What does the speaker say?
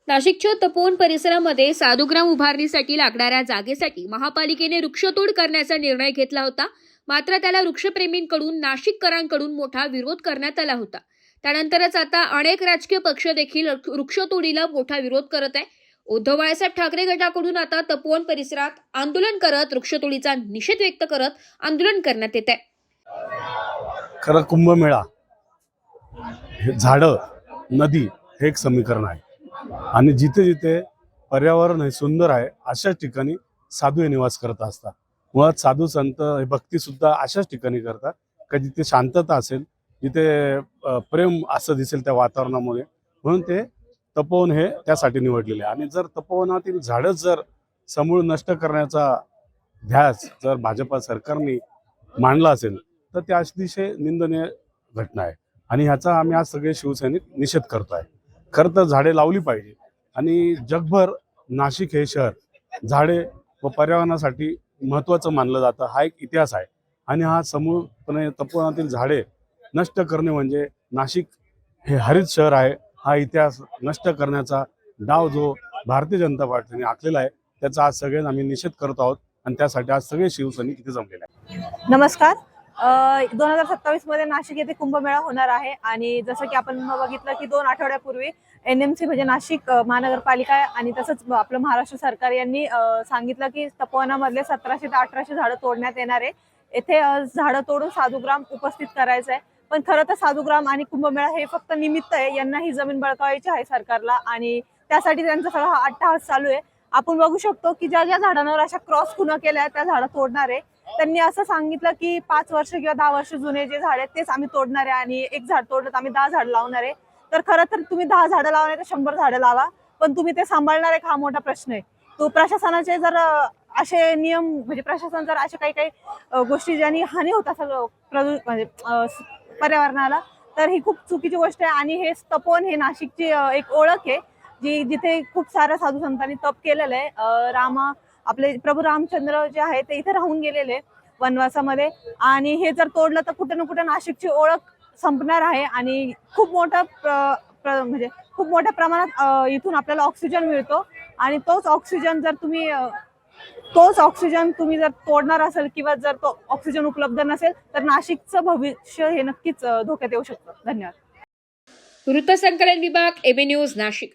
नाशिकच्या तपोवन परिसरामध्ये साधुग्राम उभारणीसाठी लागणाऱ्या जागेसाठी महापालिकेने वृक्षतोड करण्याचा निर्णय घेतला होता. मात्र त्याला वृक्षप्रेमींकडून नाशिककरांकडून मोठा विरोध करण्यात आला होता. त्यानंतरच आता अनेक राजकीय पक्ष देखील वृक्षतोडीला मोठा विरोध करत आहे. उद्धव बाळासाहेब ठाकरे गटाकडून आता तपोवन परिसरात आंदोलन करत वृक्षतोडीचा निषेध व्यक्त करत आंदोलन करण्यात येत आहे. खरं कुंभमेळा हे झाडं नदी हे एक समीकरण आहे आणि जिथे जिथे पर्यावरण हे सुंदर आहे अशाच ठिकाणी साधू हे निवास करत असतात. मुळात साधू संत हे भक्ती सुद्धा अशाच ठिकाणी करतात का जिथे शांतता असेल, जिथे प्रेम असं दिसेल त्या वातावरणामुळे. म्हणून ते तपोवन हे त्यासाठी निवडलेले आहे. आणि जर तपोवनातील झाडच जर समूळ नष्ट करण्याचा ध्यास जर भाजपा सरकारने मांडला असेल तर ते अतिशय निंदनीय घटना आहे आणि ह्याचा आम्ही आज सगळे शिवसैनिक निषेध करतो आहे. खरं तर झाडे लावली पाहिजे आणि जगभर नाशिक हे शहर झाडे व पर्यावरणासाठी महत्त्वाचं मानलं जातं. हा एक इतिहास आहे आणि हा समूळपणे तपोवनातील झाडे नष्ट करणे म्हणजे नाशिक हे हरित शहर आहे हा इतिहास नष्ट करण्याचा डाव जो भारतीय जनता पार्टीने आखलेला आहे त्याचा आज सगळे आम्ही निषेध करत आहोत आणि त्यासाठी आज सगळे शिवसैनिक इथे जमलेले आहेत. नमस्कार. 2027 मध्ये नाशिक येथे कुंभमेळा होणार आहे आणि जसं की आपण बघितलं की 2 आठवड्यापूर्वी NMC म्हणजे नाशिक महानगरपालिका आणि तसंच आपलं महाराष्ट्र सरकार यांनी सांगितलं की तपोवनामधले 1700 ते 1800 झाडं तोडण्यात येणार आहे. येथे झाडं तोडून साधुग्राम उपस्थित करायचं आहे. पण खरं तर साधुग्राम आणि कुंभमेळा हे फक्त निमित्त आहे. यांना ही जमीन बळकावायची आहे सरकारला आणि त्यासाठी त्यांचा सगळा हा अट्टहास चालू आहे. आपण बघू शकतो की ज्या ज्या झाडांवर अशा क्रॉस खुणा केल्या त्या झाडं तोडणार आहे. त्यांनी असं सांगितलं की 5 वर्ष किंवा 10 वर्ष जुने जे झाड आहेत तेच आम्ही तोडणार आहे आणि एक झाड तोडलं तर आम्ही 10 झाड लावणार आहे. तर खरं तर तुम्ही 10 झाडं लावणार तर 100 झाडं लावा, पण तुम्ही ते सांभाळणार आहे हा मोठा प्रश्न आहे. तो प्रशासनाचे जर असे नियम म्हणजे प्रशासन जर अशा काही काही गोष्टी ज्यांनी हानी होत असेल म्हणजे पर्यावरणाला तर ही खूप चुकीची गोष्ट आहे. आणि हे तपोवन हे नाशिकची एक ओळख आहे जिथे खूप साऱ्या साधू संतांनी तप केलेलं आहे. आपले प्रभू रामचंद्र जे आहे ते इथे राहून गेलेले वनवासामध्ये आणि हे जर तोडलं तर कुठे ना कुठे नाशिकची ओळख संपणार आहे आणि खूप मोठं म्हणजे खूप मोठ्या प्रमाणात इथून आपल्याला ऑक्सिजन मिळतो आणि तोच ऑक्सिजन तुम्ही जर तोडणार असेल किंवा जर तो ऑक्सिजन उपलब्ध नसेल तर नाशिकचं भविष्य हे नक्कीच धोक्यात येऊ शकतं. धन्यवाद. वृत्तसंकलन विभाग, AB न्यूज, नाशिक.